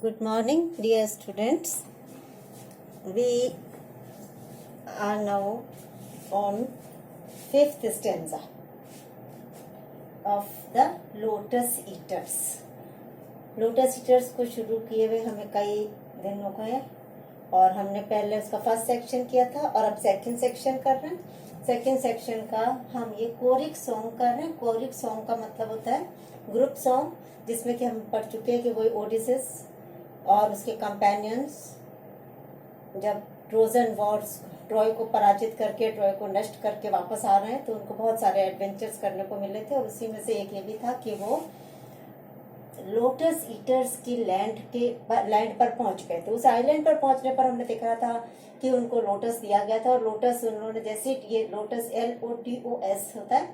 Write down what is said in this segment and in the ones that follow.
Good morning, dear students. We are now on fifth stanza of the Lotus Eaters. Lotus Eaters को शुरू किए हुए हमें कई दिन हो गए और हमने पहले उसका फर्स्ट सेक्शन किया था और अब सेकंड सेक्शन कर रहे हैं। सेकंड सेक्शन का हम ये कोरिक सॉन्ग कर रहे हैं। कोरिक सॉन्ग का मतलब होता है ग्रुप सॉन्ग, जिसमें कि हम पढ़ चुके हैं कि वही ओडिसिस और उसके कंपेनियंस जब ट्रोजन वॉर्स ट्रॉय को पराजित करके ट्रॉय को नष्ट करके वापस आ रहे हैं तो उनको बहुत सारे एडवेंचर्स करने को मिले थे और उसी में से एक ये भी था कि वो लोटस ईटर्स की लैंड पर पहुंच गए थे। उस आइलैंड पर पहुंचने पर हमने देखा था कि उनको लोटस दिया गया था और लोटस उन्होंने जैसे ये लोटस LOTOS होता है,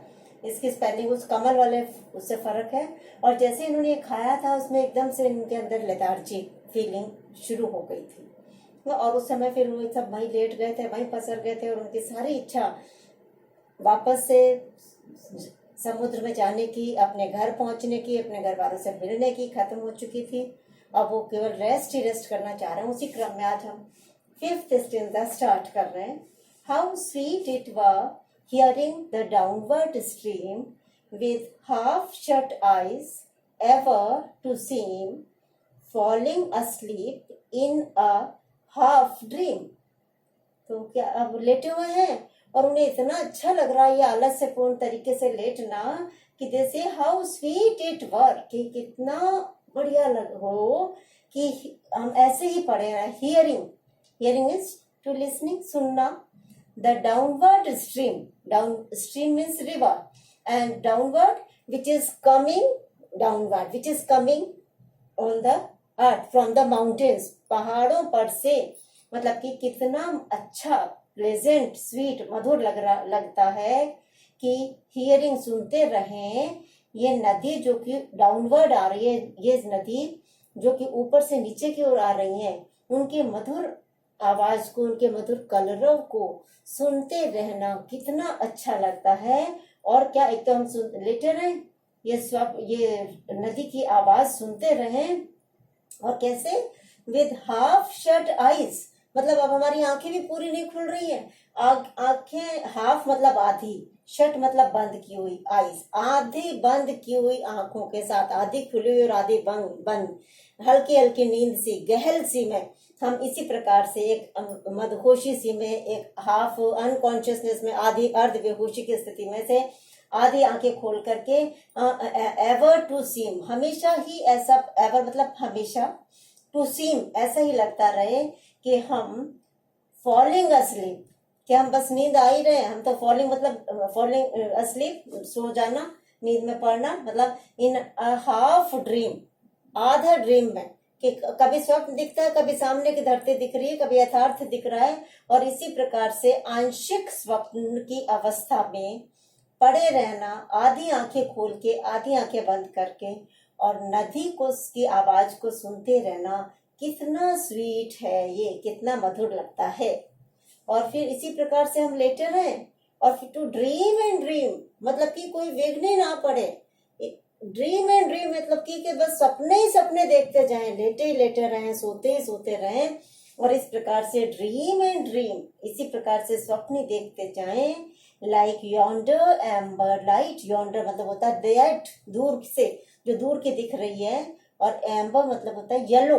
इसकी स्पेलिंग उस कमल वाले उससे फर्क है। और जैसे इन्होंने ये खाया था उसमें एकदम से इनके अंदर लेथार्जी फीलिंग शुरू हो गई थी और उस समय फिर वो सब वहीं लेट गए थे, वहीं पसर गए थे और उनकी सारी इच्छा वापस से समुद्र में जाने की, अपने घर पहुंचने की, अपने घर वालों से मिलने की खत्म हो चुकी थी। अब वो केवल रेस्ट ही रेस्ट करना चाह रहे हैं। उसी क्रम में आज हम फिफ्थ स्टेंजा स्टार्ट कर रहे हैं। How sweet it were hearing the downward stream with half shut eyes, ever to seem falling asleep in a half dream। तो क्या अब लेटे हुए हैं और उन्हें इतना अच्छा लग रहा है ये आलस से पूर्ण तरीके से लेटना कि जैसे हाउ स्वीट इट वर, कि कितना बढ़िया लग हो कि हम ऐसे ही पढ़े हैं। हियरिंग इज टू लिसनिंग, सुनना। The downward stream, stream means river, and downward which is coming on the earth from the mountains, पहाड़ों पर से, मतलब कि कितना अच्छा प्लेजेंट स्वीट मधुर लगता है कि हियरिंग सुनते रहें। ये नदी जो कि डाउनवर्ड आ रही है, ये नदी जो कि ऊपर से नीचे की ओर आ रही है, उनके मधुर आवाज को, उनके मधुर कलरव को सुनते रहना कितना अच्छा लगता है। और क्या एक तो हम लेटे रहें, ये नदी की आवाज सुनते रहें और कैसे विद हाफ शट आईज, मतलब अब हमारी आंखें भी पूरी नहीं खुल रही है। आंखें हाफ मतलब आधी, शट मतलब बंद की हुई, आईज आधी बंद की हुई आंखों के साथ, आधी खुली हुई और आधी बंद, हल्की हल्की नींद सी, गहल सी में हम इसी प्रकार से एक मदहोशी सी में, एक हाफ अनकॉन्शियसनेस में, आधी अर्ध बेहोशी की स्थिति में से आधी आंखें खोल करके एवर टू सीम, हमेशा ही ऐसा, एवर मतलब हमेशा, टू सीम ऐसा ही लगता रहे कि हम फॉलिंग अस्लीप, कि हम बस नींद आ ही रहे हैं। हम तो फॉलिंग मतलब फॉलिंग अस्लीप, सो जाना, नींद में पड़ना, मतलब इन हाफ ड्रीम, आधा ड्रीम में, कि कभी स्वप्न दिखता है, कभी सामने की धरती दिख रही है, कभी यथार्थ दिख रहा है। और इसी प्रकार से आंशिक स्वप्न की अवस्था में पड़े रहना, आधी आंखें खोल के आधी आंखें बंद करके, और नदी को की आवाज को सुनते रहना कितना स्वीट है, ये कितना मधुर लगता है। और फिर इसी प्रकार से हम लेटे रहें और फिर टू ड्रीम एंड ड्रीम, मतलब कि कोई वेगने ना पड़े। ड्रीम एंड ड्रीम मतलब कि बस सपने ही सपने देखते जाएं, लेटे ही लेटे रहें, सोते ही सोते रहें। और इस प्रकार से ड्रीम एंड ड्रीम, इसी प्रकार से स्वप्न ही देखते जाएं। Like yonder amber light, yonder मतलब होता है दैट, दूर से जो दूर की दिख रही है, और एम्बर मतलब होता है येलो,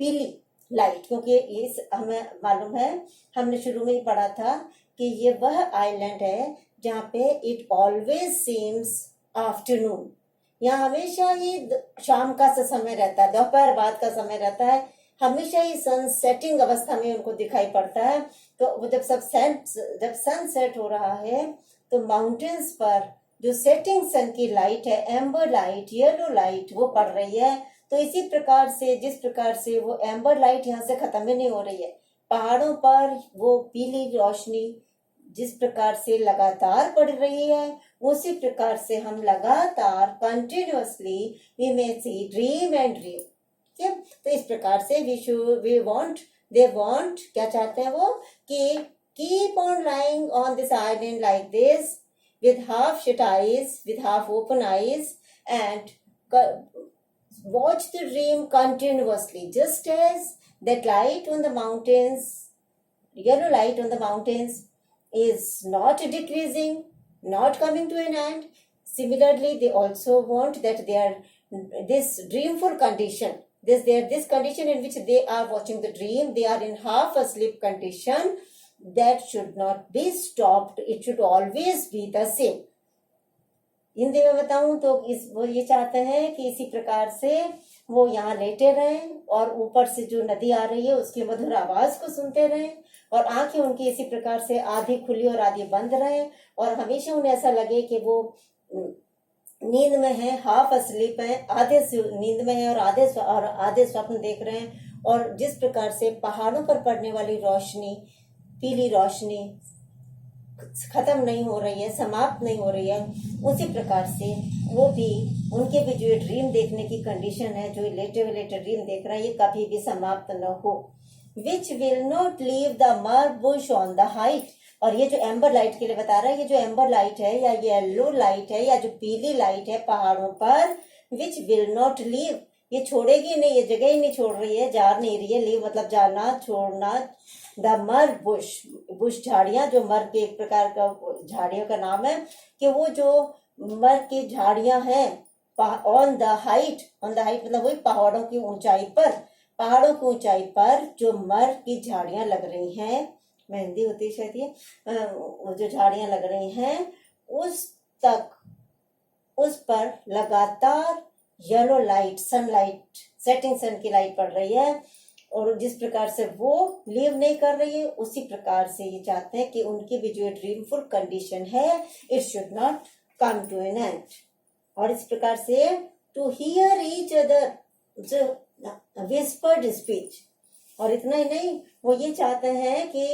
पीली लाइट, क्योंकि इस हमें मालूम है, हमने शुरू में ही पढ़ा था कि ये वह आइलैंड है जहाँ पे इट ऑलवेज सीम्स आफ्टरनून, यहाँ हमेशा ही शाम का समय रहता है, दोपहर बाद का समय रहता है, हमेशा ही सन सेटिंग अवस्था में उनको दिखाई पड़ता है। तो वो जब सन सेट हो रहा है तो माउंटेन्स पर जो सेटिंग सन की लाइट है, एम्बर लाइट, येलो लाइट, वो पड़ रही है। तो इसी प्रकार से, जिस प्रकार से वो एम्बर लाइट यहाँ से खत्म ही नहीं हो रही है, पहाड़ों पर वो पीली रोशनी जिस प्रकार से लगातार पड़ रही है, उसी प्रकार से हम लगातार continuously we may see dream and dream. ठीक है, तो इस प्रकार से दे वांट, क्या चाहते हैं वो, कि keep on lying on this island like this with half shut eyes, with half open eyes, and watch the dream continuously, just as that light on the mountains, yellow light on the mountains, is not decreasing, not coming to an end. Similarly, they also want that their this dreamful condition, this condition in which they are watching the dream, they are in half asleep condition, that should not be stopped. It should always be the same. Hindi में बताऊं तो वो ये चाहते हैं कि इसी प्रकार से वो यहाँ लेटे रहें और ऊपर से जो नदी आ रही है उसकी मधुर आवाज को सुनते रहें और आंखें उनकी इसी प्रकार से आधी खुली और आधी बंद रहें और हमेशा उन्हें ऐसा लगे कि वो नींद में है, हाफ अस्लीप है, आधे नींद में है और आधे स्वप्न देख रहे हैं। और जिस प्रकार से पहाड़ों पर पड़ने वाली रोशनी, पीली रोशनी खत्म नहीं हो रही है, समाप्त नहीं हो रही है, उसी प्रकार से वो भी, उनके भी जो ड्रीम देखने की कंडीशन है, जो लेटे ड्रीम देख रहा है, ये कभी भी समाप्त न हो। Which will not leave the मर बुश ऑन द हाइट। और ये जो एम्बर लाइट के लिए बता रहा है, ये जो एम्बर लाइट है या येलो लाइट है या जो पीली लाइट है पहाड़ों पर, विच विल नॉट लीव, ये छोड़ेगी नहीं, ये जगह ही नहीं छोड़ रही है, जा नहीं रही है। लीव मतलब जाना, छोड़ना। द मर बुश, बुश झाड़ियां, जो मर के एक प्रकार का झाड़ियों का नाम है, कि वो जो मर की झाड़ियां हैं on the height, on the height मतलब वही पहाड़ों की ऊंचाई पर, पहाड़ों की ऊंचाई पर जो मर की झाड़ियां लग रही हैं, मेहंदी होती है शायद ये, वो जो झाड़ियां लग रही हैं उस पर लगातार yellow light, sunlight, setting sun की लाइट पड़ रही है। और जिस प्रकार से वो लीव नहीं कर रही है, उसी प्रकार से ये चाहते हैं कि उनकी भी जो ड्रीमफुल कंडीशन है, it should not come to an end. और इस प्रकार से टू हियर ईच अदर, जो विस्पर्ड स्पीच। और इतना ही नहीं, वो ये चाहते हैं कि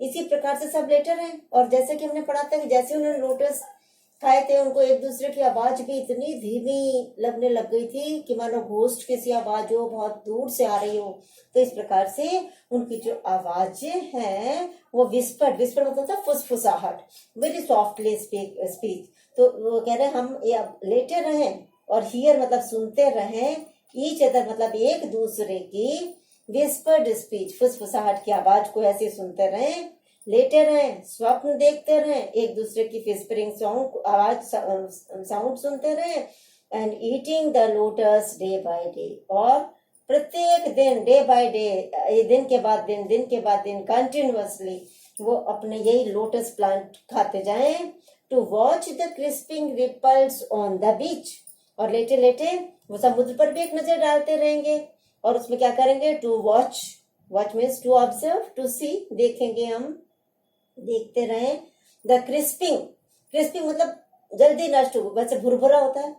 इसी प्रकार से सब लेटर हैं। और जैसे कि हमने पढ़ा था कि जैसे उन्होंने लोटस खाए थे, उनको एक दूसरे की आवाज भी इतनी धीमी लगने लग गई थी कि मानो घोस्ट किसी आवाज हो, बहुत दूर से आ रही हो। तो इस प्रकार से उनकी जो आवाजें हैं वो विस्पर्ड मतलब था फुसफुसाहट, वेरी सॉफ्टली स्पीच। तो वो कह रहे हैं हम लेटे रहें और हियर मतलब सुनते रहें, ईच अदर मतलब एक दूसरे की विस्पर्ड स्पीच, फुसफुसाहट की आवाज को ऐसे सुनते रहें, लेटे रहें, स्वप्न देखते रहें, एक दूसरे की विस्परिंग साउंड सुनते रहें, and eating the lotus day by day. और प्रत्येक दिन, डे बाय डे, दिन के बाद दिन कंटिन्यूअसली वो अपने यही लोटस प्लांट खाते जाएं। To watch the crisping ripples on the beach. और लेटे लेटे वो समुद्र पर भी एक नजर डालते रहेंगे और उसमें क्या करेंगे, to watch, watch means to observe, to see, देखेंगे हम, देखते रहें। द क्रिस्पिंग मतलब जल्दी नष्ट हो, वैसे भुरभुरा होता है,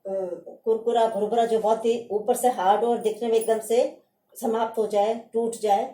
कुरकुरा भुरभुरा, जो बहुत ही ऊपर से हार्ड और दिखने में एकदम से समाप्त हो जाए, टूट जाए,